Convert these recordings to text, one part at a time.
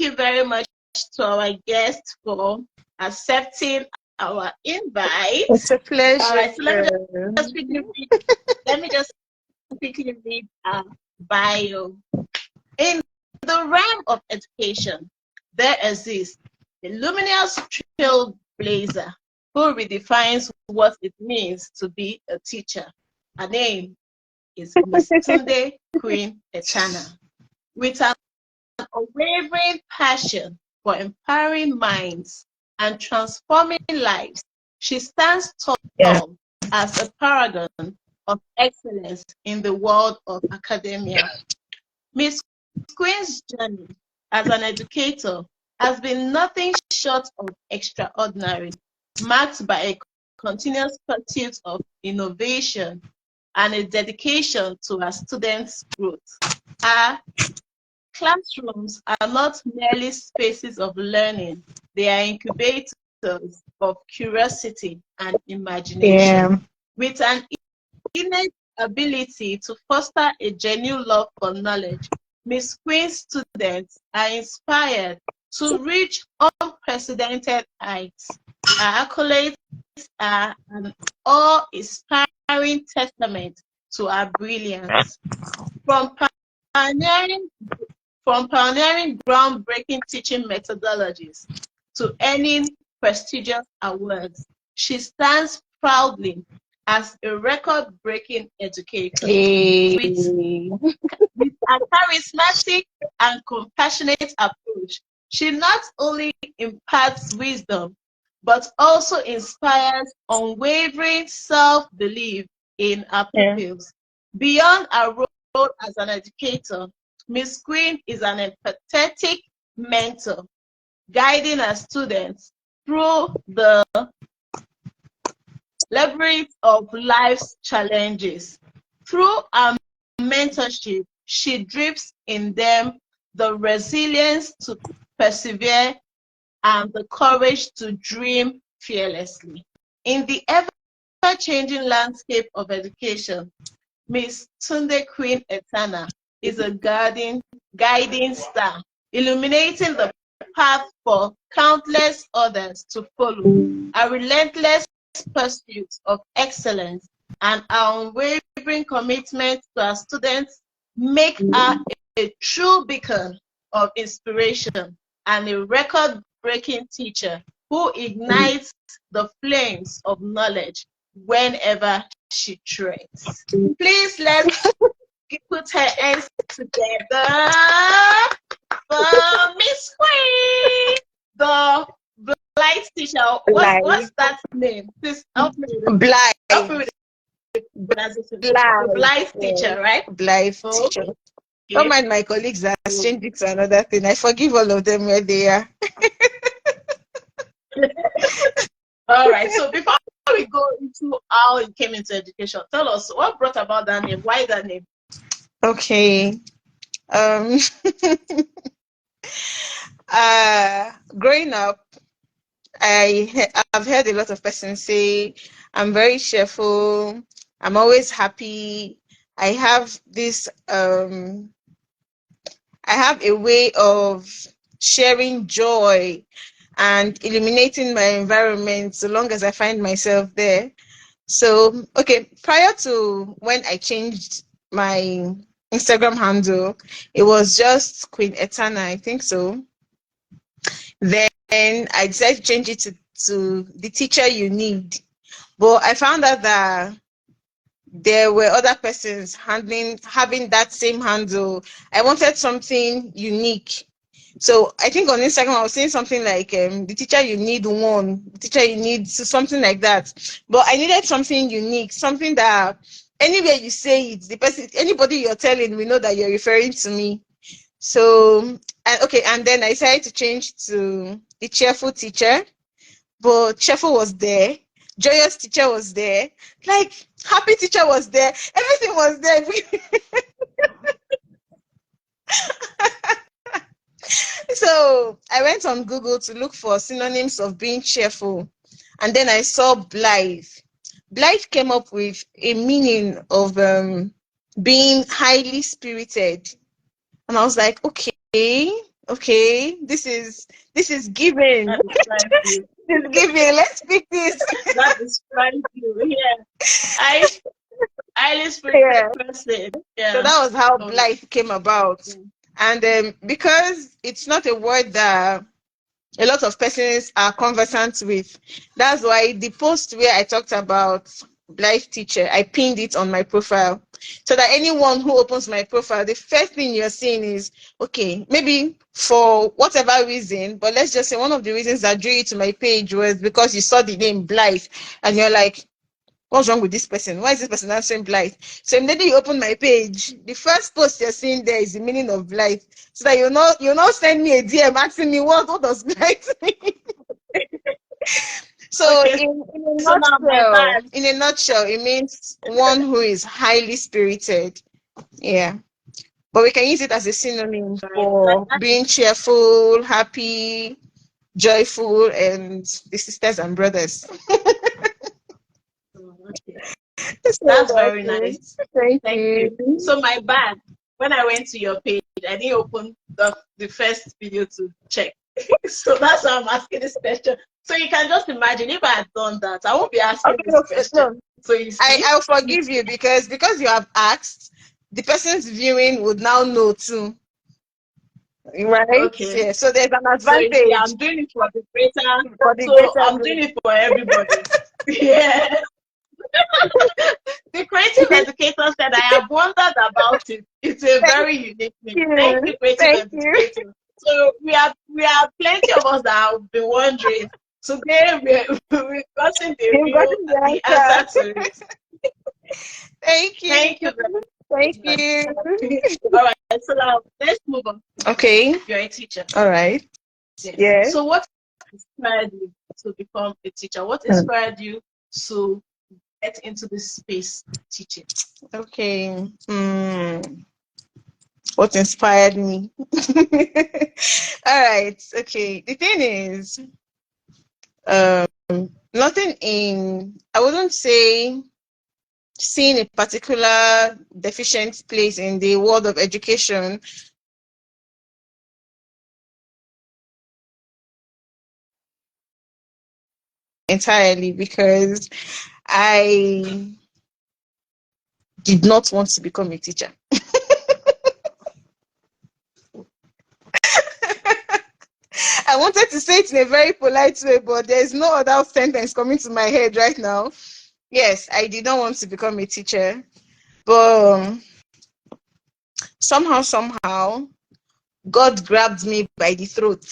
you very much to our guest for accepting our invite. It's a pleasure. All right, so let me just quickly read our bio. In the realm of education, there exists a luminous trailblazer who redefines what it means to be a teacher. Her name is Miss Tunde Queen Etana. With an unwavering passion for empowering minds and transforming lives, she stands tall as a paragon of excellence in the world of academia. Miss Queen's journey as an educator has been nothing short of extraordinary, marked by a continuous pursuit of innovation and a dedication to our students' growth. Our classrooms are not merely spaces of learning, they are incubators of curiosity and imagination. With an innate ability to foster a genuine love for knowledge, Miss Queen's students are inspired to reach unprecedented heights. Her accolades are an awe-inspiring testament to our brilliance. From pioneering groundbreaking teaching methodologies to earning prestigious awards, she stands proudly as a record-breaking educator. With a charismatic and compassionate approach, she not only imparts wisdom, but also inspires unwavering self-belief in her pupils. Beyond her role as an educator, Miss Queen is an empathetic mentor, guiding her students through the labyrinth of life's challenges. Through her mentorship, she drips in them the resilience to persevere and the courage to dream fearlessly. In the ever-changing landscape of education, Miss Tunde Queen Etana is a guiding star, illuminating the path for countless others to follow. A relentless pursuit of excellence and our unwavering commitment to our students make her a true beacon of inspiration and a record-breaking teacher who ignites the flames of knowledge whenever she treads. Please let's put her hands together for Miss Queen, the blithe teacher. What's that name? Please help me with Blithe. Help me with the pronunciation. The blithe teacher, right? Blithe teacher. Don't mind my colleagues that changed it to another thing. I forgive all of them where they are. All right. So before we go into how you came into education, tell us what brought about that name. Why that name? Okay. Growing up, I've heard a lot of persons say I'm very cheerful. I'm always happy. I have this. I have a way of sharing joy and illuminating my environment so long as I find myself there. So, okay, prior to when I changed my Instagram handle, it was just Queen Etana, I think so. Then I decided to change it to the teacher you need. But I found out that there were other persons having that same handle. I wanted something unique. So I think on Instagram I was saying something like the teacher you need one, the teacher you need something like that. But I needed something unique, something that anywhere you say it, the person, anybody you're telling, we know that you're referring to me. So and then I decided to change to the cheerful teacher. But cheerful was there, joyous teacher was there, like happy teacher was there, everything was there. So I went on Google to look for synonyms of being cheerful, and then I saw blithe. Blithe came up with a meaning of being highly spirited, and I was like, okay, Okay, this is giving. That describes you. This is giving. Let's pick this. That describes you. Yeah. I highly spirited Yeah. person. So Yeah. that was how Oh, blithe came about. yeah. And because it's not a word that a lot of persons are conversant with, that's why the post where I talked about blithe teacher, I pinned it on my profile so that anyone who opens my profile, the first thing you're seeing is, okay, maybe for whatever reason, but let's just say one of the reasons that drew you to my page was because you saw the name blithe and you're like, what's wrong with this person? Why is this person answering blight? So immediately you open my page, the first post you're seeing there is the meaning of blight. So that you'll not send me a DM asking me what does blight mean? So Okay. So now my bad. in a nutshell, it means one who is highly spirited. Yeah. But we can use it as a synonym Right. for That is being cheerful, happy, joyful, and the sisters and brothers. okay. So That's that's very nice. it. Thank Thank you. you. So my bad. When I went to your page, I didn't open the first video to check. So that's why I'm asking this question. So you can just imagine if I had done that, I won't be asking Okay, this no, question. no, So you see, I'll forgive you because you have asked, the person's viewing would now know too, right? okay. Yeah, so there's an So you see, advantage I'm doing it for the greater. for the So greater I'm good. doing it for everybody. Yeah. The creative educator said, I have wondered about it. It's a Thank very unique name. Thank you. you, creative Thank you. educator. So we are plenty of us that have been wondering. Today we've gotten You've gotten the the answer. answer to it. Thank you. Thank you very Thank much. you. All right, so now let's move on. Okay. You're a teacher. All right. Yes. Yeah. So what inspired you to become a teacher? What inspired you to get into this space of teaching? Okay. What inspired me? All right. Okay. The thing is, um, nothing in, I wouldn't say seeing a particular deficient place in the world of education entirely because I did not want to become a teacher. I wanted to say it in a very polite way, but there's no other sentence coming to my head right now. Yes, I did not want to become a teacher, but somehow, God grabbed me by the throat.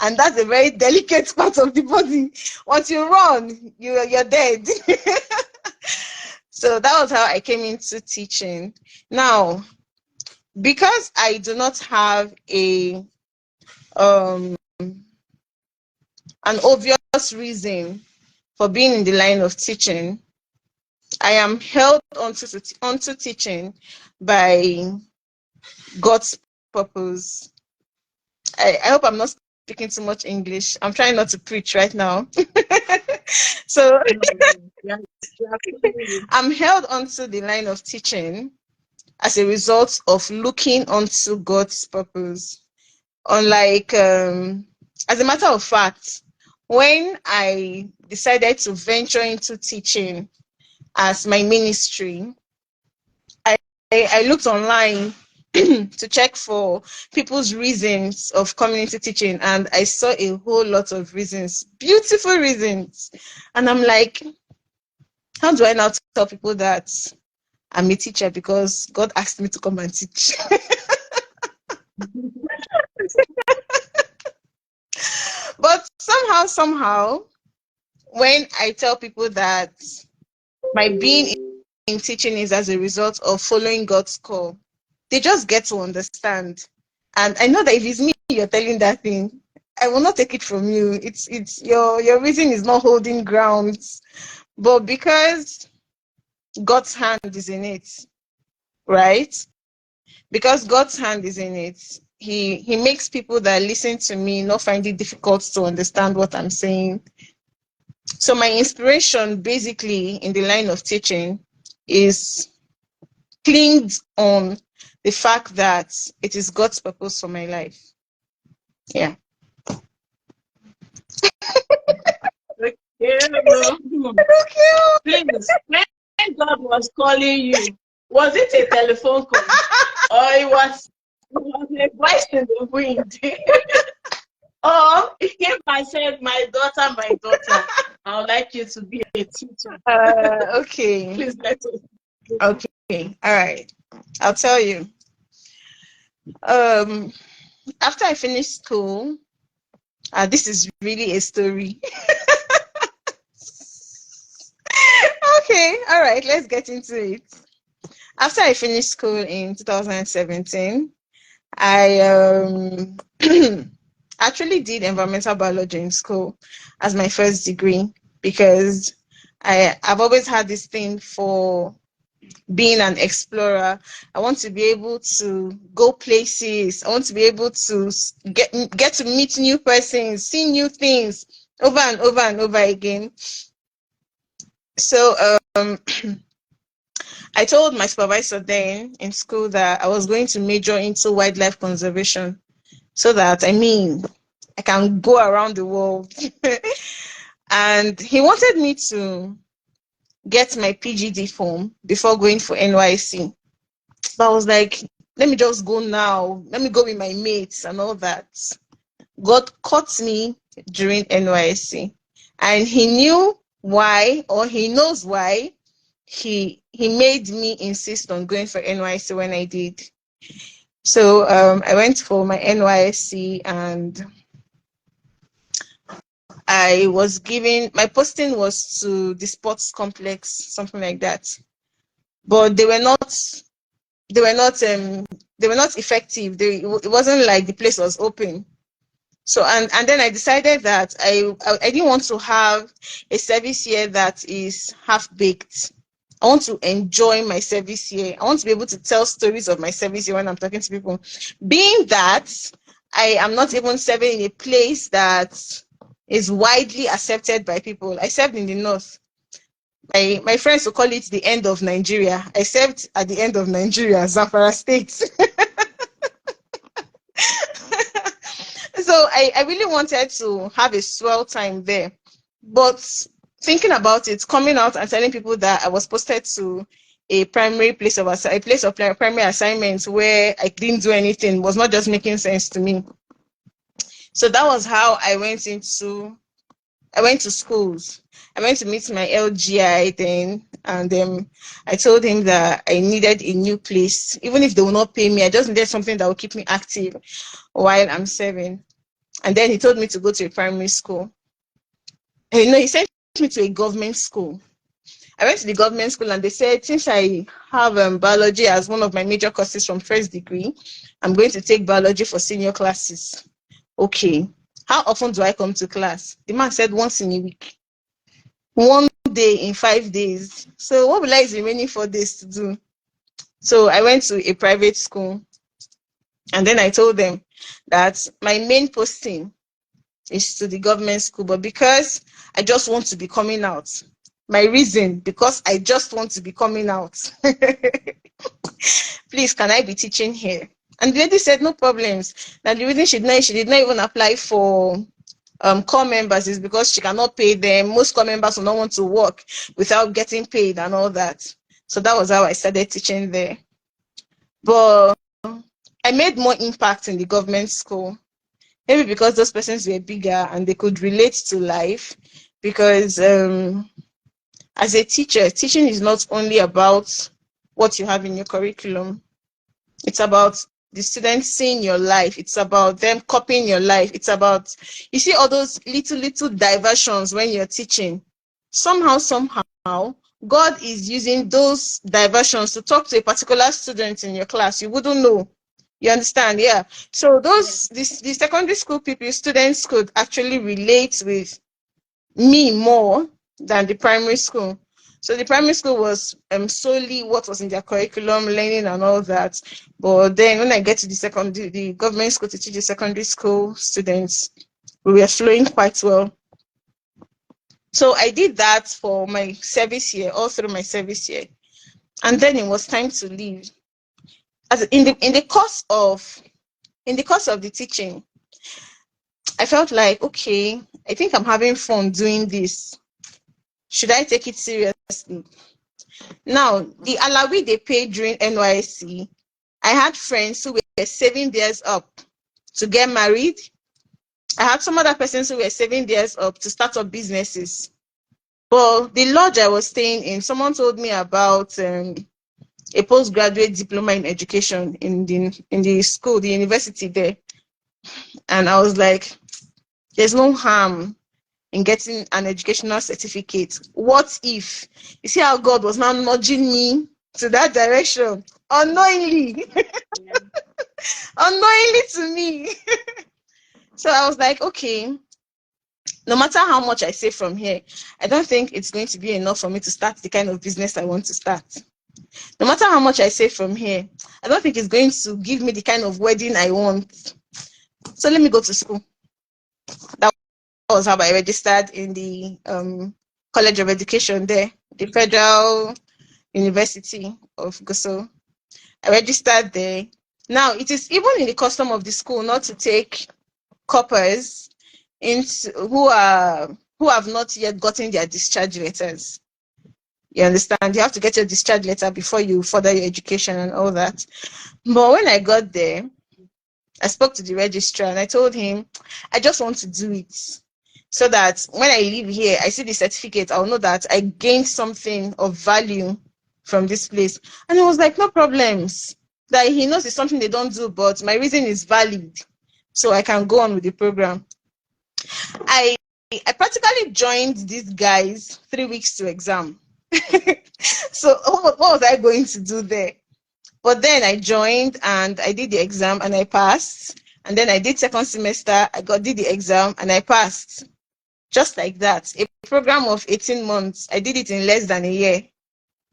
And that's a very delicate part of the body. Once you run, you're dead. So that was how I came into teaching. Now, because I do not have a an obvious reason for being in the line of teaching, I am held onto teaching by God's purpose. I hope I'm not speaking too much English. I'm trying not to preach right now. So No, no, we are feeling you. I'm held onto the line of teaching as a result of looking onto God's purpose. Unlike, as a matter of fact, when I decided to venture into teaching as my ministry, I looked online to check for people's reasons of coming into teaching, and I saw a whole lot of reasons, beautiful reasons. And I'm like, how do I now tell people that I'm a teacher because God asked me to come and teach? But somehow, when I tell people that my being in teaching is as a result of following God's call, they just get to understand. And I know that if it's me you're telling that thing, I will not take it from you. It's your reason is not holding ground. But because God's hand is in it, right? Because God's hand is in it, He makes people that listen to me not find it difficult to understand what I'm saying. So my inspiration basically in the line of teaching is clinged on the fact that it is God's purpose for my life. Yeah. Okay, no. Okay. Please, when God was calling you, was it a telephone call or it was a voice in the wind? Or he came and said, my daughter, I would like you to be a teacher. Okay. Please let us. Okay. All right. I'll tell you. Um, After I finished school, this is really a story. Okay. All right. Let's get into it. After I finished school in 2017, I actually did environmental biology in school as my first degree because I've always had this thing for being an explorer. I want to be able to go places. I want to be able to get to meet new persons, see new things over and over and over again. So I told my supervisor then in school that I was going to major into wildlife conservation so that I can go around the world. And he wanted me to get my PGD form before going for NYC. But I was like, let me just go now. Let me go with my mates and all that. God caught me during NYC. And he knew why, or he knows why, he made me insist on going for NYC when I did. So I went for my NYC and I was given my posting was to the sports complex, something like that. But they were not they were not effective. It wasn't like the place was open. So and then I decided that I didn't want to have a service year that is half baked. I want to enjoy my service year. I want to be able to tell stories of my service year when I'm talking to people. Being that I am not even serving in a place that is widely accepted by people. I served in the north. My friends will call it the end of Nigeria. I served at the end of Nigeria, Zamfara State. So I really wanted to have a swell time there. But thinking about it, coming out and telling people that I was posted to a primary place of a place of primary assignments where I didn't do anything was not just making sense to me. So that was how I went to schools. I went to meet my LGI then, and I told him that I needed a new place. Even if they will not pay me, I just needed something that will keep me active while I'm serving. And then he told me to go to a primary school. And, he sent me to a government school. I went to the government school and they said, since I have biology as one of my major courses from first degree, I'm going to take biology for senior classes. Okay. How often do I come to class? The man said once in a week. One day in 5 days. So what will I use the remaining 4 days to do? So I went to a private school and then I told them that my main posting is to the government school, but because I just want to be coming out, my reason, because I just want to be coming out, please, can I be teaching here? And the lady said, no problems. Now the reason she did not even apply for core members is because she cannot pay them. Most core members will not want to work without getting paid and all that. So that was how I started teaching there. But I made more impact in the government school. Maybe because those persons were bigger and they could relate to life. Because as a teacher, teaching is not only about what you have in your curriculum. It's about the students seeing your life. It's about them copying your life. It's about, you see all those little diversions when you're teaching. Somehow, God is using those diversions to talk to a particular student in your class. You wouldn't know. You understand? Yeah. So the secondary school people, students could actually relate with me more than the primary school. So the primary school was solely what was in their curriculum, learning and all that. But then when I get to the government school to teach the secondary school students, we were flowing quite well. So I did that for my service year, all through my service year. And then it was time to leave. As in the course of the teaching, I felt like, okay, I think I'm having fun doing this. Should I take it seriously? Now, the alawi they paid during NYC, I had friends who were saving theirs up to get married. I had some other persons who were saving theirs up to start up businesses. But the lodge I was staying in, someone told me about a postgraduate diploma in education in the school, the university there. And I was like, there's no harm in getting an educational certificate. What if? You see how God was now nudging me to that direction unknowingly, Yeah. unknowingly to me. So I was like, okay, no matter how much I save from here, I don't think it's going to be enough for me to start the kind of business I want to start. No matter how much I save from here, I don't think it's going to give me the kind of wedding I want. So let me go to school. That was how I registered in the College of Education there, the Federal University of Gusau. I registered there. Now, it is even in the custom of the school not to take coppers who have not yet gotten their discharge letters. You understand? You have to get your discharge letter before you further your education and all that. But when I got there, I spoke to the registrar and I told him, I just want to do it so that when I leave here, I see the certificate, I'll know that I gained something of value from this place. And he was like, no problems. That he knows it's something they don't do, but my reason is valid. So I can go on with the program. I I practically joined these guys 3 weeks to exam. So what was I going to do there? But then I joined and I did the exam and I passed. And then I did second semester, did the exam and I passed. Just like that. A program of 18 months. I did it in less than a year.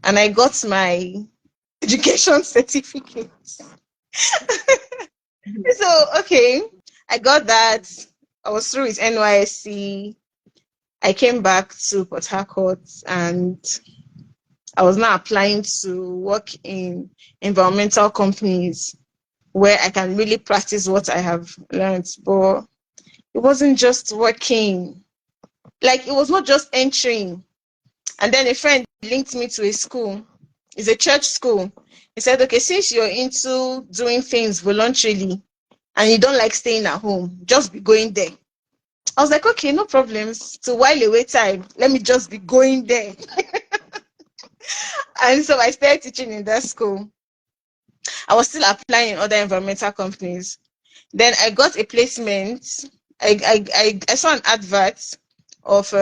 And I got my education certificate. So, okay, I got that. I was through with NYSC. I came back to Port Harcourt and I was now applying to work in environmental companies where I can really practice what I have learned. But it wasn't just working. Like, it was not just entering. And then a friend linked me to a school. It's a church school. He said, okay, since you're into doing things voluntarily and you don't like staying at home, just be going there. I was like, okay, no problems. To while away time, let me just be going there. And so I started teaching in that school. I was still applying in other environmental companies. Then I got a placement. I saw an advert of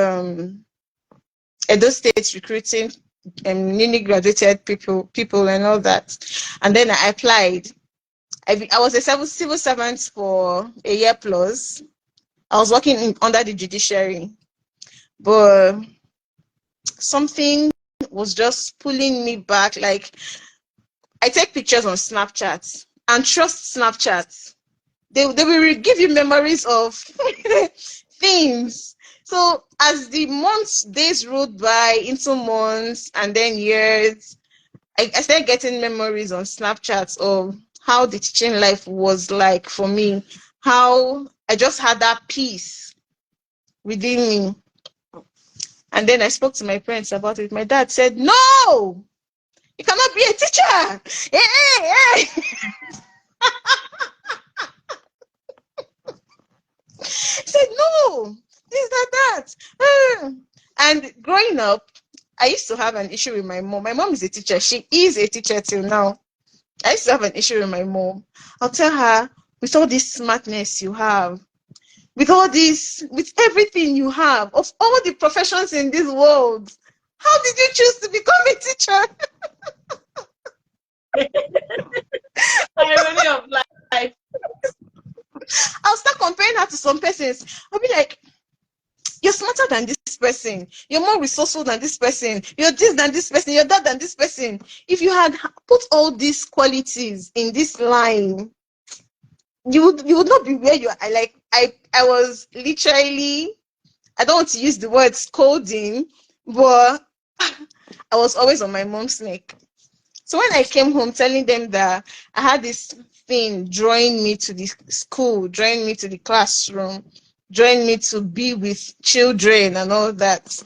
Edo State recruiting newly graduated people and all that. And then I applied. I was a civil servant for a year plus. I was working under the judiciary, but something was just pulling me back. Like, I take pictures on Snapchat and trust Snapchat. They will give you memories of things. So as the months, days rolled by into months and then years, I started getting memories on Snapchat of how the teaching life was like for me, how I just had that peace within me. And then I spoke to my parents about it. My dad said, no, you cannot be a teacher. Hey, hey. He said, no, this, that. And growing up, I used to have an issue with my mom. My mom is a teacher. She is a teacher till now. I used to have an issue with my mom. I'll tell her, with all this smartness you have, with all this, with everything you have, of all the professions in this world, how did you choose to become a teacher? Irony of life. I'll start comparing her to some persons. I'll be like, you're smarter than this person. You're more resourceful than this person. You're this than this person. You're that than this person. If you had put all these qualities in this line, you would not be where you are. I was literally, I don't want to use the word scolding, but I was always on my mom's neck. So when I came home telling them that I had this thing drawing me to the school, drawing me to the classroom, join me to be with children and all that.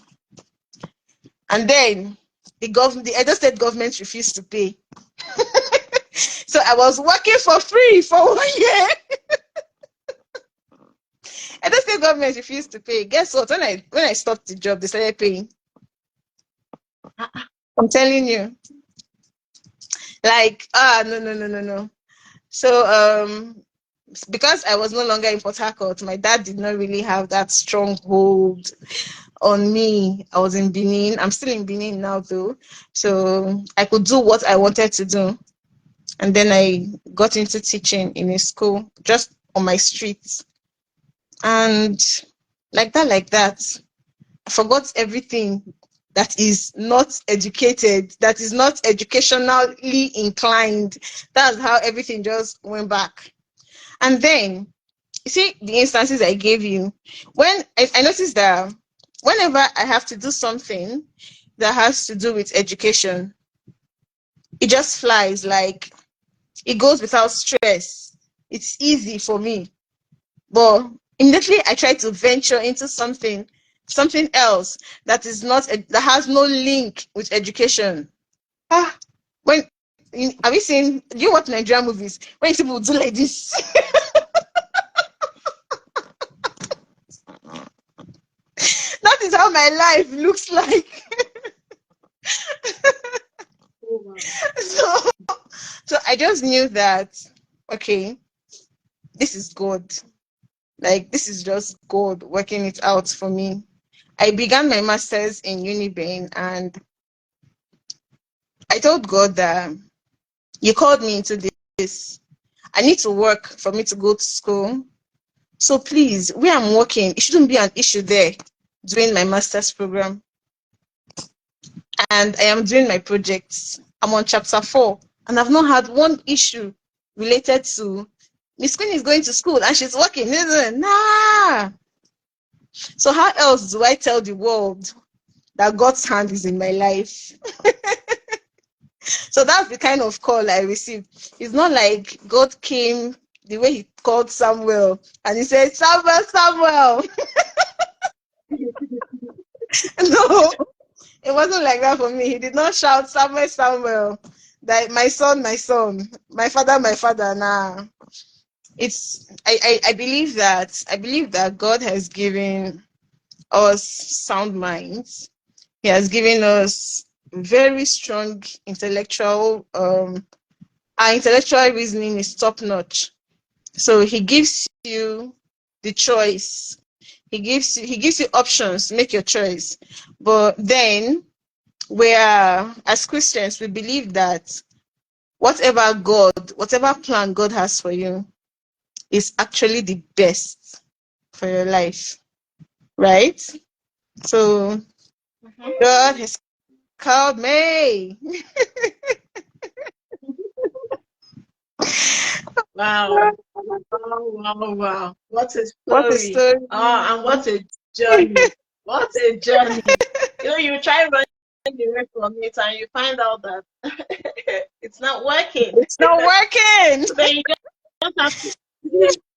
And then the Edo State government refused to pay. So I was working for free for 1 year. Edo State government refused to pay. Guess what? When I stopped the job, they started paying. I'm telling you. Like, no. So because I was no longer in Port Harcourt, my dad did not really have that strong hold on me. I was in Benin. I'm still in Benin now though. So I could do what I wanted to do. And then I got into teaching in a school just on my street. And like that, I forgot everything that is not educated, that is not educationally inclined. That's how everything just went back. And then, you see, the instances I gave you, when I noticed that whenever I have to do something that has to do with education, it just flies, like it goes without stress. It's easy for me. But immediately I try to venture into something else that is not that has no link with education. When have you seen? Do you watch Nigerian movies? When people do like this, that is how my life looks like. Oh, wow. So I just knew that, okay, this is God. Like, this is just God working it out for me. I began my master's in Unibain, and I told God that you called me into this. I need to work for me to go to school. So please, where I'm working, it shouldn't be an issue there doing my master's program. And I am doing my projects. I'm on chapter 4, and I've not had one issue related to Miss Queen is going to school and she's working. Nah. So how else do I tell the world that God's hand is in my life? So that's the kind of call I received. It's not like God came the way he called Samuel and he said, Samuel. No, it wasn't like that for me. He did not shout, Samuel. That my son, my father. Nah. It's I believe that God has given us sound minds. He has given us very strong intellectual our intellectual reasoning is top notch. So he gives you the choice. He gives you options to make your choice. But then as Christians, we believe that whatever plan God has for you is actually the best for your life. Right? So God has called me. Wow. Wow. What a What a story. story. And what a journey. What a journey. You try running away from it and you find out that it's not working. It's not working. So then just have to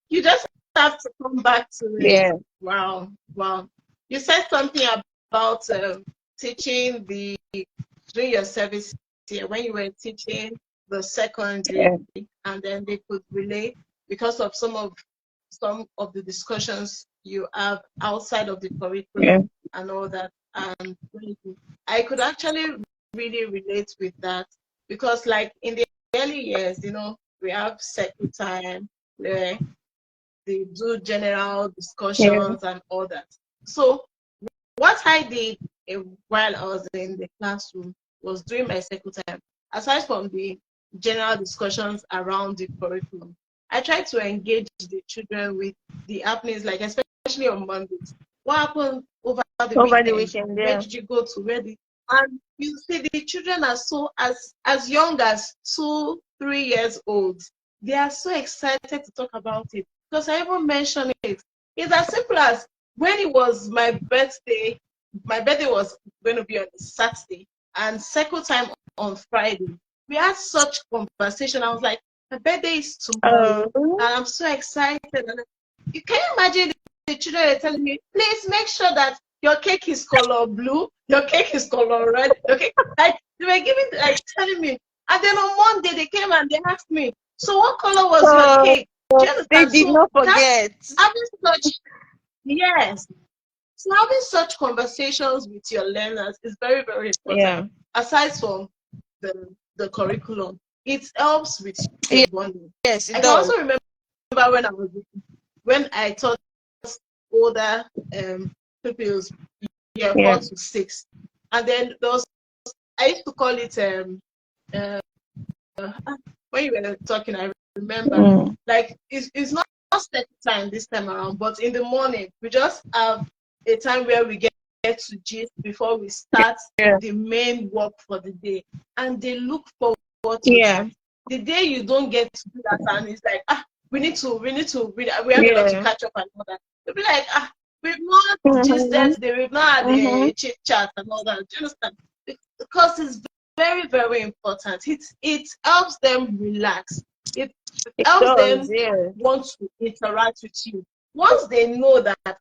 you just have to come back to it. Yeah. Wow. You said something about teaching during your service here when you were teaching the secondary, Yeah. and then they could relate because of some of the discussions you have outside of the Yeah. curriculum and all that. And I could actually really relate with that because, like in the early years, we have circle time where they do general Yeah. discussions and all that. So what I did while I was in the classroom was during my circle time, aside from the general discussions around the curriculum, I tried to engage the children with the happenings, like especially on Mondays. What happened over the Over the weekend? weekend, Where yeah. did you go to? And you see the children are so as young as 2-3 years old. They are so excited to talk about it. Because I even mentioned it. It's as simple as when it was my birthday was going to be on a Saturday and circle time on Friday. We had such conversation. I was like, my birthday is tomorrow, Oh. and I'm so excited. And you can you imagine the children are telling me, please make sure that your cake is color blue, your cake is color red, okay? Like they were giving, like telling me. And then on Monday they came and they asked me, so what color was your So cake? Do you they understand? did So not that forget. having such, yes, so having such conversations with your learners is very, very important. Yeah. Aside from the curriculum, it helps with your Ye- bonding. Yes, I it can does. also remember when I taught older pupils, year Yeah. 4 to 6, and then there was, I used to call it uh, when you were talking, I remember, Mm. like it's not study time this time around, but in the morning we just have a time where we get to gist before we start Yeah. the main work for the day, and they look forward to Yeah. that. The day you don't get to do that, and it's like, we have a lot to Yeah. catch up and all that. They'll be like, we've not Mm-hmm. gisted today, we've not had Mm-hmm. a chit chat and all that. Do you understand? Because it's very, very important. It helps them relax. It It helps does. them Yeah. want to interact with you. Once they know that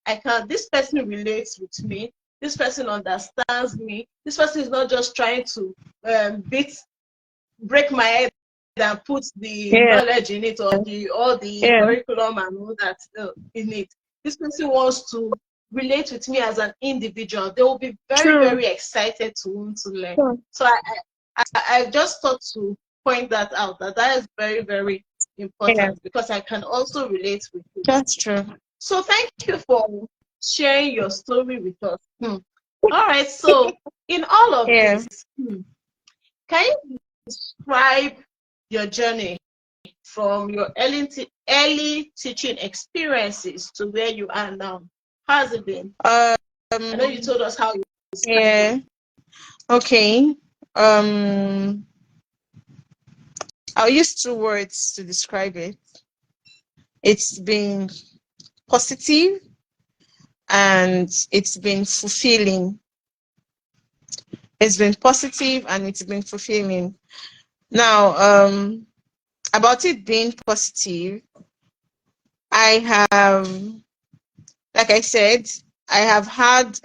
I can, this person relates with me, this person understands me, this person is not just trying to break my head and put the Yeah. knowledge in it, or the Yeah. curriculum and all that in it. This person wants to relate with me as an individual. They will be very, True. very excited to want to learn. True. So I just thought to point that out, that is very, very Yeah. important, because I can also relate with it. That's true. So thank you for sharing your story with us. All right, so in all of Yeah. this, can you describe your journey from your early teaching experiences to where you are now? How's it been? I know you Um. told us how you Yeah. started. Okay. Um. I'll use two words to describe it. It's been positive and it's been fulfilling. It's been positive and it's been fulfilling. Now, about it being positive, I have, like I said, I have had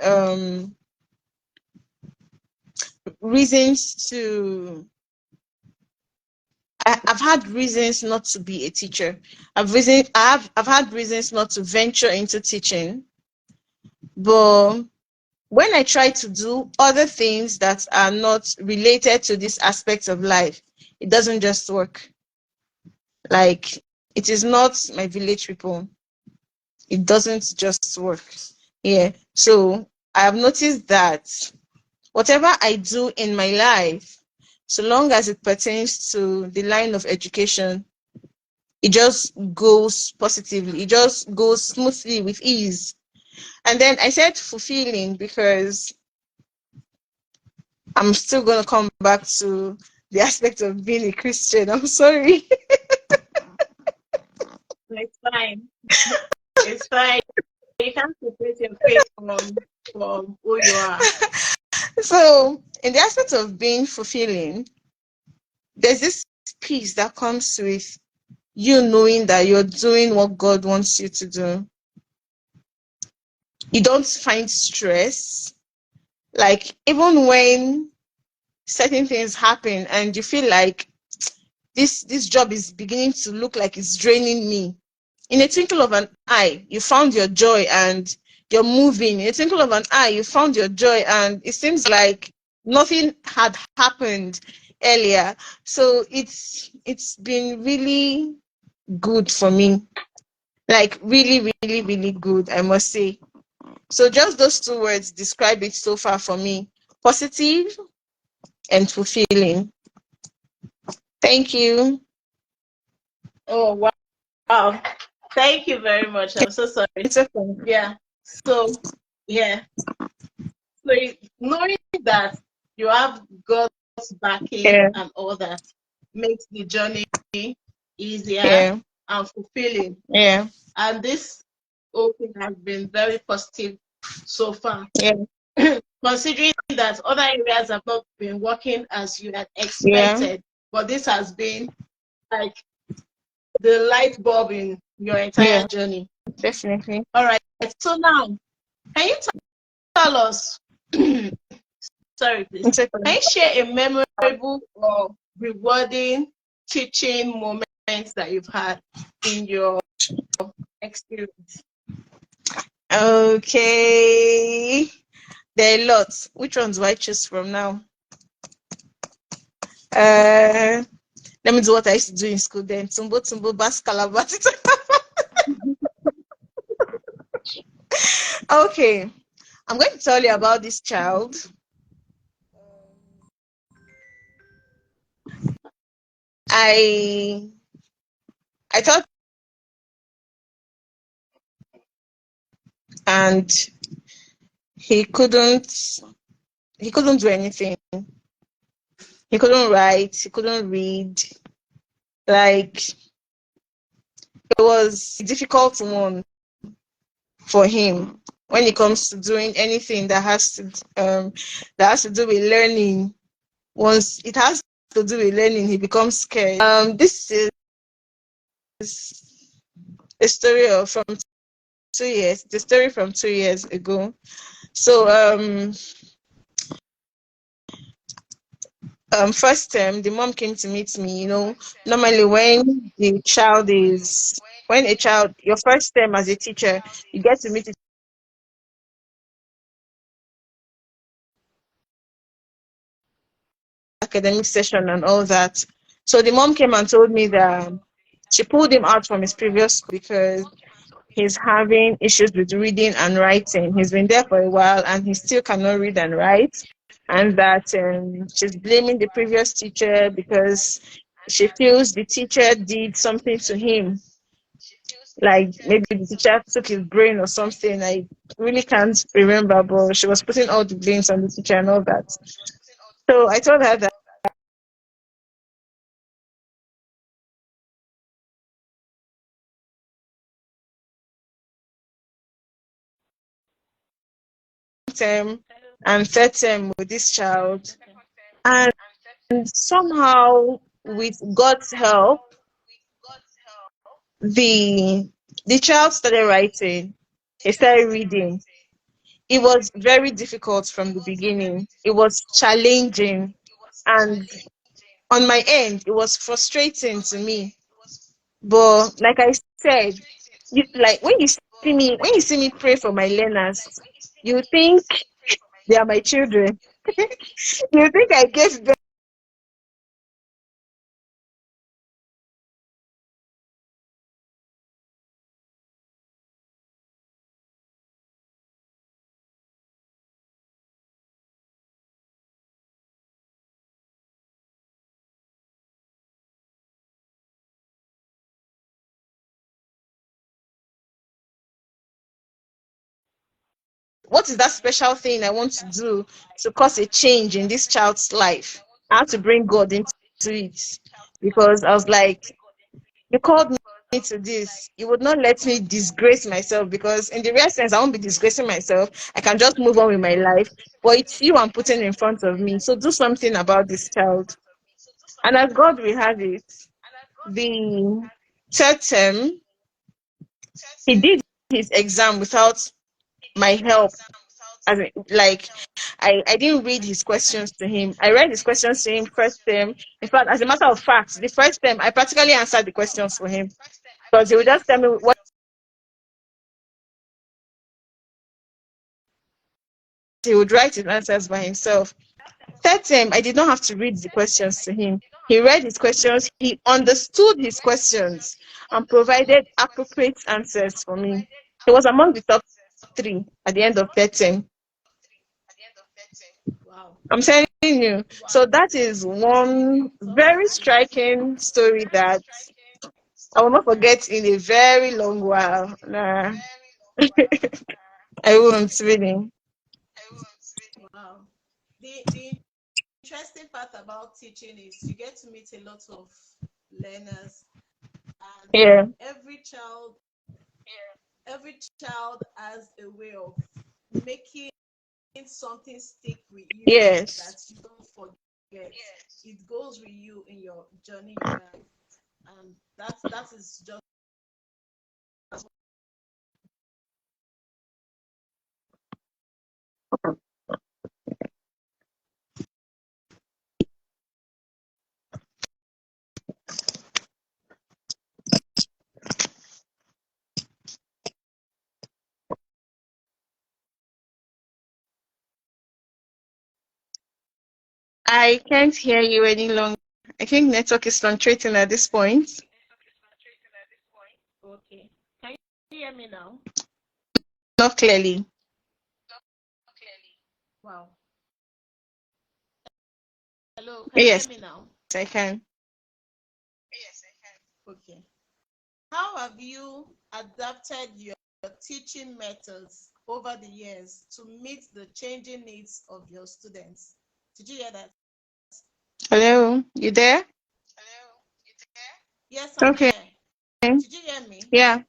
reasons to. I've had reasons not to be a teacher. I've had reasons not to venture into teaching, but when I try to do other things that are not related to this aspect of life, it doesn't just work. Like, it is not my village people. It doesn't just work. Yeah. So I have noticed that whatever I do in my life, so long as it pertains to the line of education, it just goes positively. It just goes smoothly with ease. And then I said fulfilling because I'm still going to come back to the aspect of being a Christian. I'm sorry. It's fine. It's fine. You can't separate your faith from who you are. So, in the aspect of being fulfilling, there's this peace that comes with you knowing that you're doing what God wants you to do. You don't find stress. Like, even when certain things happen and you feel like this job is beginning to look like it's draining me, in a twinkle of an eye you found your joy and you're moving. In a twinkle of an eye you found your joy and it seems like nothing had happened earlier. So it's been really good for me, like really, really, really good, I must say. So just those two words describe it so far for me: positive and fulfilling. Thank you. Oh, wow. Wow. Thank you very much. I'm so sorry. It's okay. Yeah. So, yeah. So knowing that you have God's backing Yeah. and all that makes the journey easier Yeah. and fulfilling. Yeah. And this whole thing has been very positive so far. Yeah. Considering that other areas have not been working as you had Yeah. expected, but this has been like the light bulb in your entire Yeah. journey. Definitely. All right. So now, can you tell us? Sorry, please. It's okay. Can you share a memorable or rewarding teaching moment that you've had in your experience? Okay. There are lots. Which ones do I choose from now? Uh, Let me do what I used to do in school then. Tumbo tumbo bas calabat. Okay. I'm going to tell you about this child. I I thought, and he couldn't he couldn't do anything. He couldn't write, he couldn't read. Like, it was a difficult one for him when it comes to doing anything that has to do with learning. Once it has to do with learning, he becomes scared. This is a story of from 2 years. The story from 2 years ago. So first term, the mom came to meet me. Normally when a child, your first term as a teacher, you get to meet the academic session and all that. So the mom came and told me that she pulled him out from his previous school because he's having issues with reading and writing. He's been there for a while and he still cannot read and write. And that she's blaming the previous teacher because she feels the teacher did something to him. Like maybe the teacher took his brain or something. I really can't remember, but she was putting all the blames on the teacher and all that. So I told her that term and third term with this child. And somehow, with God's help, the the child started writing. He started reading. It was very difficult from the beginning. It was challenging, and on my end, it was frustrating to me. But like I said, like when you see me pray for my learners, you think they are my children. You think I gave them. What is that special thing I want to do to cause a change in this child's life? I had to bring God into it because I was like, you called me to this. You would not let me disgrace myself because, in the real sense, I won't be disgracing myself. I can just move on with my life. But it's you I'm putting in front of me. So do something about this child. And as God will have it, the third term, he did his exam without my help. As in, like, I didn't read his questions to him. I read his questions to him first term. In fact, as a matter of fact, the first term I practically answered the questions for him because he would just tell me what he would write his answers by himself. Third term, I did not have to read the questions to him. He read his questions, he understood his questions, and provided appropriate answers for me. He was among the top three at the end of third term. Wow. I'm telling you. So that is one very striking story that I will not forget in a very long while. Nah, I won't really. Wow. The interesting part about teaching is you get to meet a lot of learners, and Yeah. every child has a way of making something stick with you Yes. that you don't forget. It goes with you in your journey in life, and that is just I can't hear you any longer. I think network is fluctuating at this point. Okay. Can you hear me now? Not clearly. Wow. Hello, can you hear Yes, me now? I can. Okay. How have you adapted your teaching methods over the years to meet the changing needs of your students? Did you hear that? Hello, you there? Yes, I'm Okay. here. Did you hear me? Yeah,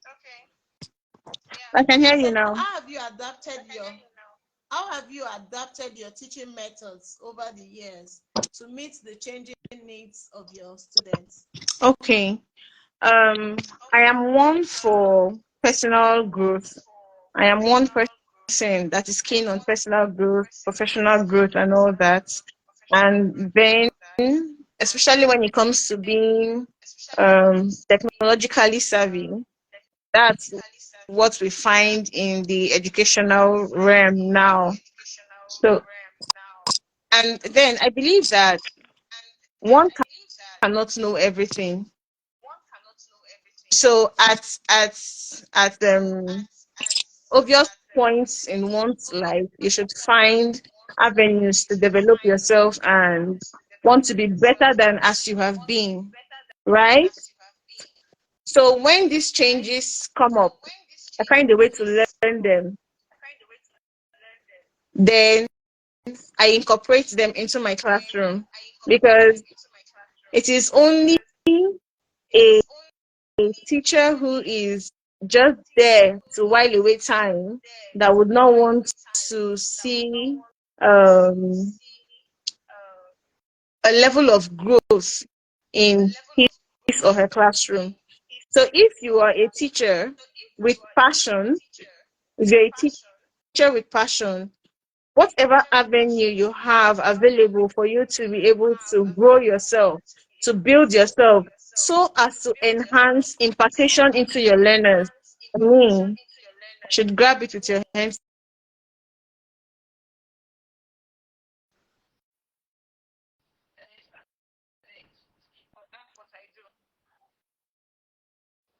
I can I hear you said, now. how have you adapted your teaching methods over the years to meet the changing needs of your students? Okay. I am one for personal growth. I am one person that is keen on personal growth, professional growth, and all that. And then, especially when it comes to being technologically savvy, that's what we find in the educational realm now. So, and then I believe that one cannot know everything. So, at obvious points in one's life, you should find avenues to develop yourself and want to be better than as you have been, right? So when these changes come up, I find a way to learn them. Then I incorporate them into my classroom because it is only a teacher who is just there to while away time that would not want to see um, a level of growth in his or her classroom. So if you are a teacher with passion, if you're a teacher with passion, whatever avenue you have available for you to be able to grow yourself, to build yourself, so as to enhance impartation into your learners, I mean, should grab it with your hands.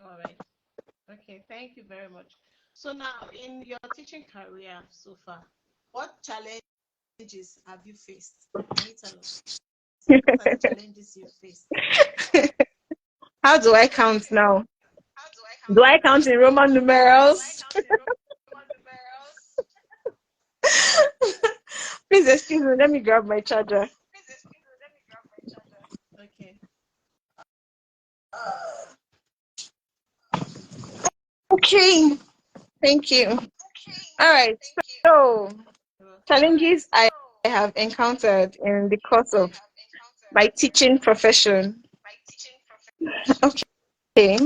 All right. Okay, thank you very much. So now, in your teaching career so far, what challenges have you faced? Can you tell us? What are the challenges you faced? How do I count now? Do I count in Roman numerals? Please excuse me, let me grab my charger. Okay. Okay, thank you. All right, so You're welcome. challenges I have encountered in the course of my teaching profession. Okay,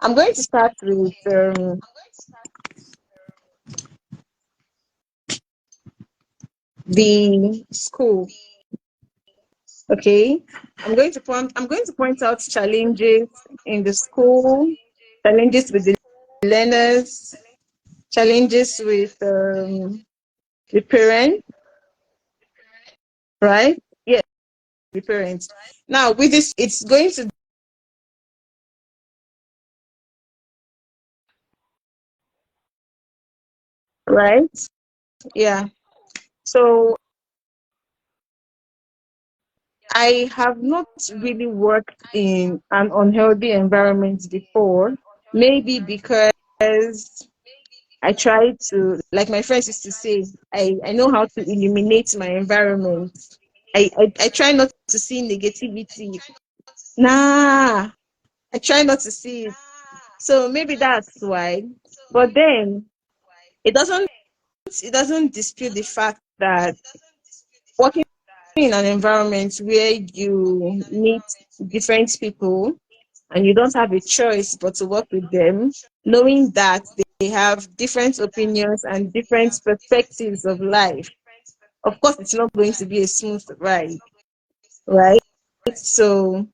I'm going to start with the school. Okay, I'm going to point out challenges in the school, challenges with the learners, challenges with the parents, right? Yes, the parents. Now with this, it's going to right. Yeah. So I have not really worked in an unhealthy environment before. Maybe because I try to, like my friends used to say, I know how to eliminate my environment. I try not to see negativity. Nah, I try not to see it. So maybe that's why. But then it doesn't it doesn't dispute the fact that working in an environment where you meet different people and you don't have a choice but to work with them, knowing that have different opinions and different perspectives of life. Of course, it's not going to be a smooth ride, right? So,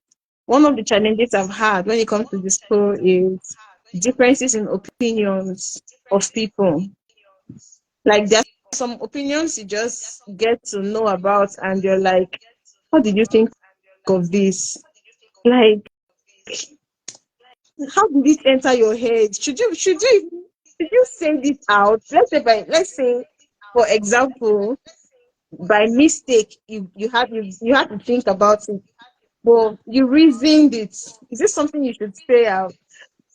one of the challenges I've had when it comes to the school is differences in opinions of people. Like, there are some opinions you just get to know about, and you're like, how did you think of this? Like, how did it enter your head? Should you say this out? Let's say, for example, by mistake you had to think about it, but you reasoned it. Is this something you should say out?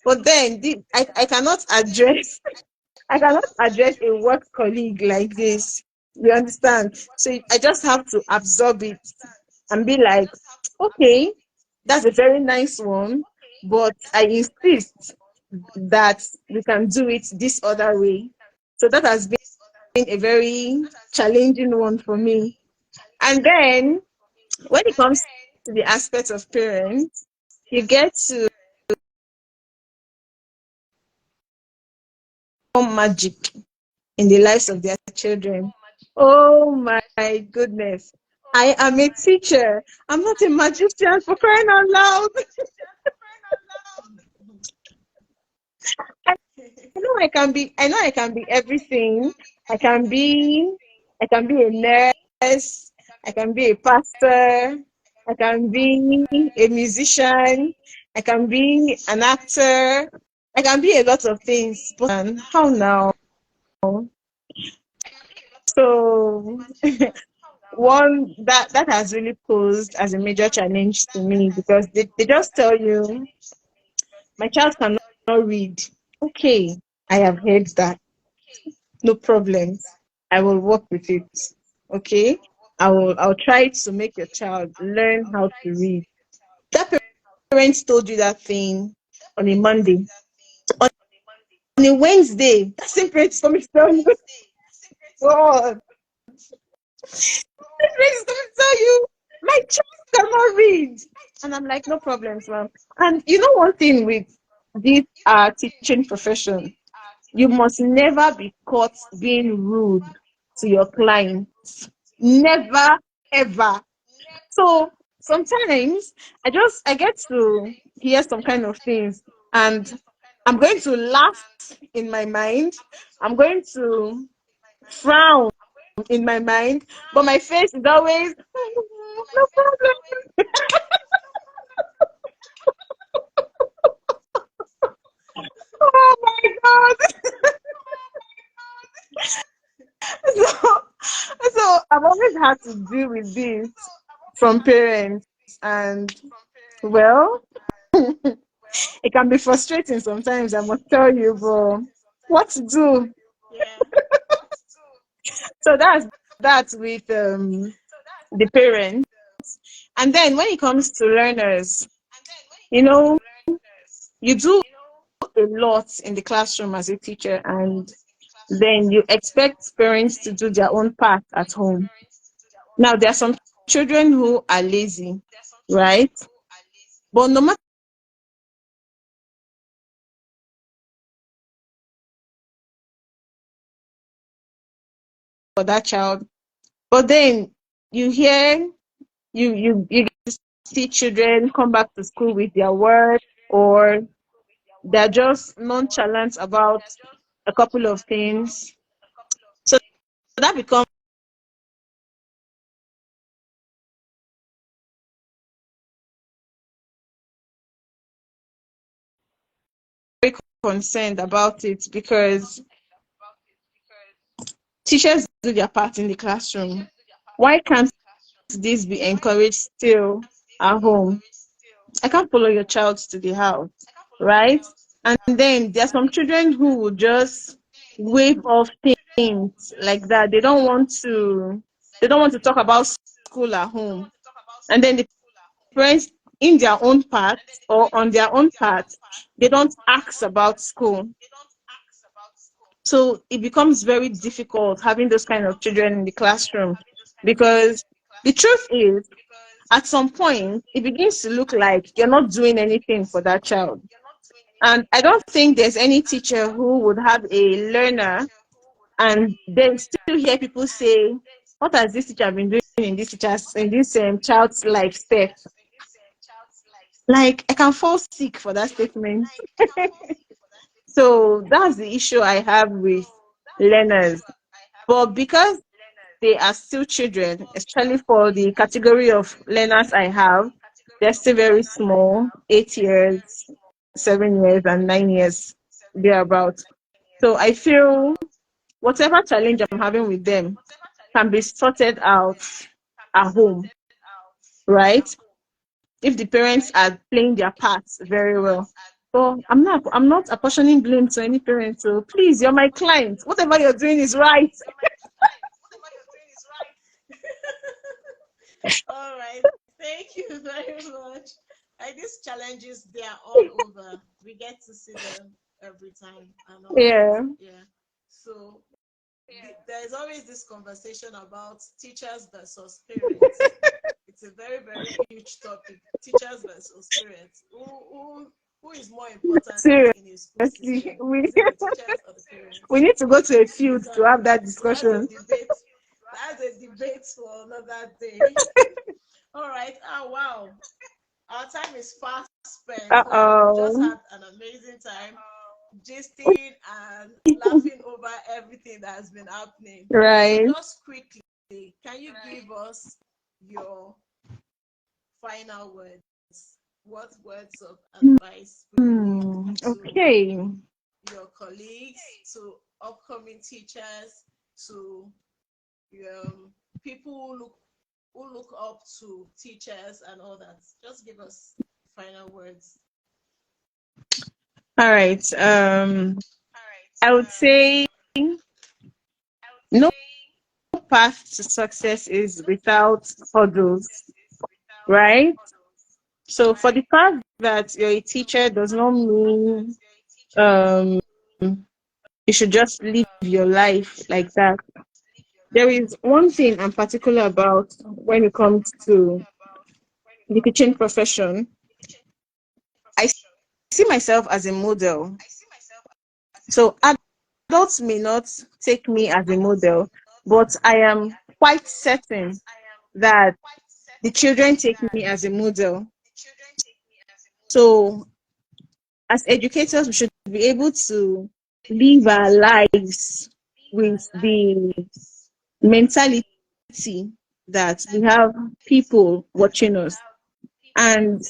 But then I cannot address I cannot address a work colleague like this. You understand? So I just have to absorb it and be like, okay, that's a very nice one, but I insist that we can do it this other way. So that has been a very challenging one for me. And then when it comes to the aspect of parents, you get to magic in the lives of their children. Oh my goodness. I am a teacher. I'm not a magician, for crying out loud. I know I can be everything. I can be I can be a nurse, I can be a pastor, I can be a musician, I can be an actor, I can be a lot of things. But how now? So one that has really posed as a major challenge to me, because they just tell you my child cannot read. Okay, I have heard that. No problem. I will work with it. Okay. I'll try to make your child learn how to read. That parents told you that thing on a Monday. On a Wednesday, that same parents told me to tell you. God, that parents told me to tell you my child cannot read. And I'm like, no problems, ma'am. And you know one thing with this teaching profession, you must never be caught being rude to your clients. Never, ever. So sometimes I get to hear some kind of things, and I'm going to laugh in my mind. I'm going to frown in my mind, but my face is always no problem. Oh my god. So I've always had to deal with this from parents, and well, it can be frustrating sometimes, I must tell you, but what to do? Yeah. So that's with the parents. And then when it comes to learners, you know, you do a lot in the classroom as a teacher, and then you expect parents to do their own part at home. Now, there are some children who are lazy, right? But no matter for that child, but then you hear you get to see children come back to school with their work, or they're just nonchalant about a couple of things. So that becomes very concerned about it, because teachers do their part in the classroom. Why can't this be encouraged still at home? I can't follow your child to the house, right? And then there are some children who will just wave off things like that. They don't want to talk about school at home. And then the parents in their own part or on their own part, they don't ask about school. So it becomes very difficult having those kind of children in the classroom, because the truth is, at some point, it begins to look like you're not doing anything for that child. And I don't think there's any teacher who would have a learner and then still hear people say, "What has this teacher been doing in this child's life step?" Like I can fall sick for that statement. So that's the issue I have with learners. But because they are still children, especially for the category of learners I have, they're still very small, 8 years, 7 years, and 9 years, thereabout. So I feel whatever challenge I'm having with them can be sorted out at home, right? If the parents are playing their parts very well. So I'm not apportioning blame to any parent. So please, you're my client. Whatever you're doing is right. All right. Thank you very much. Like these challenges, they are all over. We get to see them every time and all that. Yeah. Yeah. So there's always this conversation about teachers versus parents. It's a very, very huge topic. Teachers versus parents. Who is more important in a school Seriously. system? We Is it the teachers or the we parents? need to go to a field to Because have that that's a discussion. debate. That's a debate for another day. All right. Oh wow. Our time is fast spent. We just Uh-oh. had an amazing time gisting and laughing over everything that has been happening. So Right. just quickly, can you give us your final words? What words of advice will you give to Okay. your colleagues, to upcoming teachers, to people who look up to teachers and all that? Just give us final words. All right. I would say no path to success is without hurdles, right? So for the fact that you're a teacher does not mean um you should just live your life like that. There is one thing I'm particular about when it comes to the teaching profession. I see myself as a model. So adults may not take me as a model, but I am quite certain that the children take me as a model. So as educators, we should be able to live our lives with the mentality that we have people watching us. And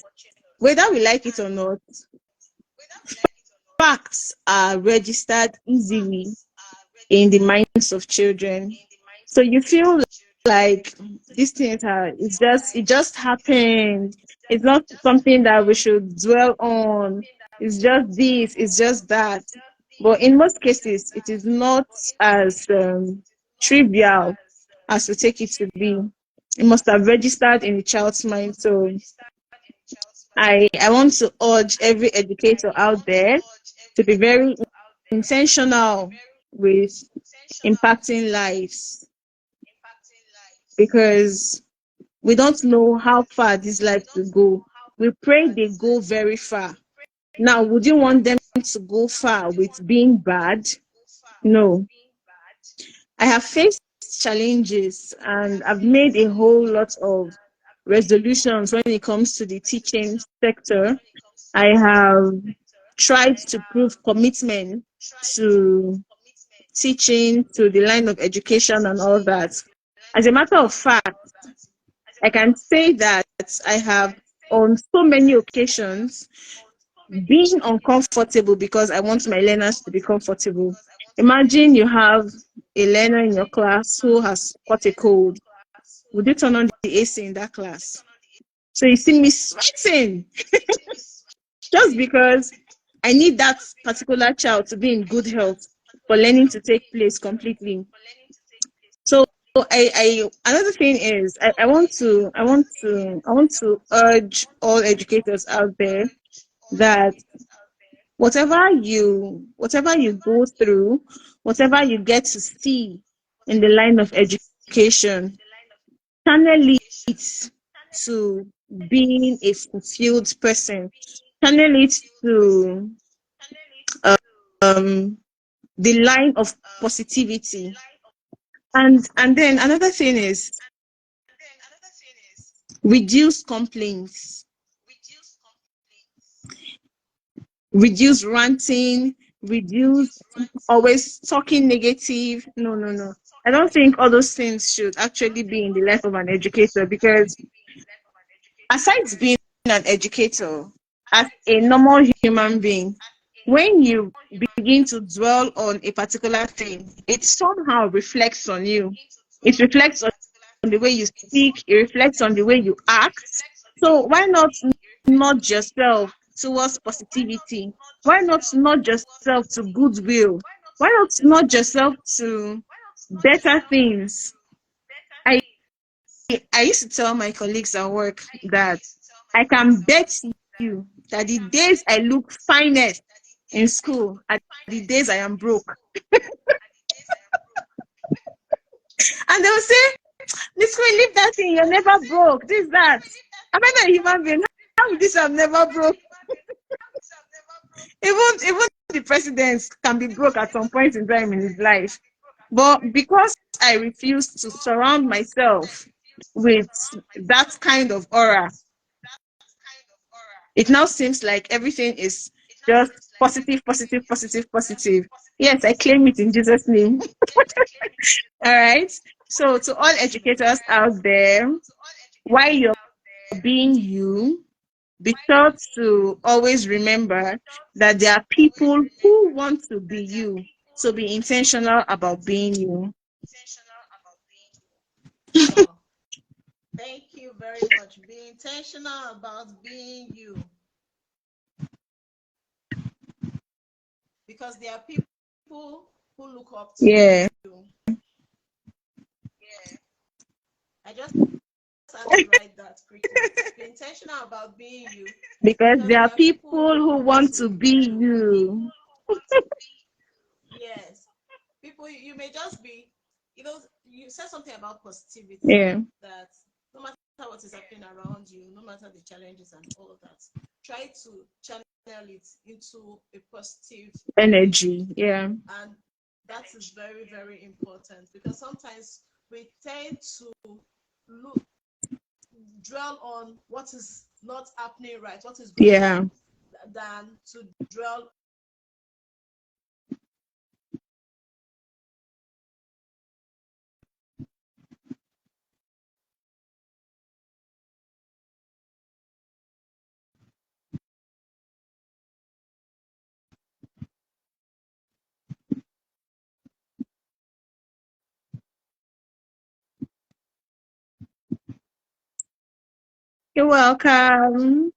whether we like it or not, facts are registered easily in the minds of children. So you feel like these things are it just happened. It's not something that we should dwell on. It's just this, it's just that. But in most cases, it is not as trivial as we take it to be. It must have registered in the child's mind. So I want to urge every educator out there to be very intentional with impacting lives, because we don't know how far this life will go. We pray they go very far. Now, would you want them to go far with being bad? No. I have faced challenges and I've made a whole lot of resolutions when it comes to the teaching sector. I have tried to prove commitment to teaching, to the line of education and all that. As a matter of fact, I can say that I have on so many occasions been uncomfortable because I want my learners to be comfortable. Imagine you have a learner in your class who has caught a cold. Would you turn on the AC in that class? So you see me sweating just because I need that particular child to be in good health for learning to take place completely. So I another thing is I want to urge all educators out there that whatever you go through, whatever you get to see in the line of education, channel it to being a fulfilled person. Channel it to um, the line of positivity. And then another thing is reduce complaints, reduce ranting, reduce always talking negative. No, no, no. I don't think all those things should actually be in the life of an educator, because aside being an educator, as a normal human being, when you begin to dwell on a particular thing, it somehow reflects on you. It reflects on the way you speak, it reflects on the way you act. So why not nudge yourself towards positivity? Why not nudge yourself to goodwill? Why not nudge yourself to better things? I I used to tell my colleagues at work that I can bet you that the days I look finest in school are the days I am broke. And they'll say, Miss Queen, leave that thing, you're never broke. This, that. Am I not a human being? How would this I'm never broke? Even the president can be broke at some point in time in his life. But because I refuse to surround myself with that kind of aura, it now seems like everything is just positive, positive, positive, positive. Yes, I claim it in Jesus' name. All right. So to all educators out there, while you're being you, be sure to always remember that there are people who want to be you. So be intentional about being you. Wow. Thank you very much. Be intentional about being you, because there are people who look up to Yeah. you. I just had to write that quickly. Be intentional about being you, Because because there are there are people people who look who up want to to be you. you. Yes. People, you may just be, you said something about positivity, Yeah. that no matter what is happening around you, no matter the challenges and all that, try to channel it into a positive way. Energy. Yeah. And that is very, very important, because sometimes we tend to look, dwell on what is not happening right, what is going Yeah. on, than to dwell. You're welcome.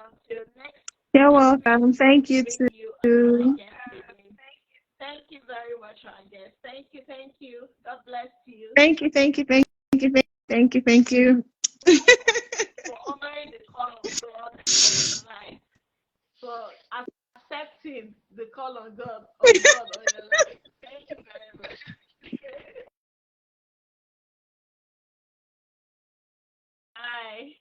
Until next You're time we welcome. Thank you bring you another too. guest again. Thank you very much, our guest. Thank you, thank you. God bless you Thank you. Thank you. Thank you. Thank you. Thank you. for honoring the call of God on your life, for accepting the call of God on your life. Thank you very much. Bye.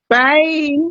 Bye.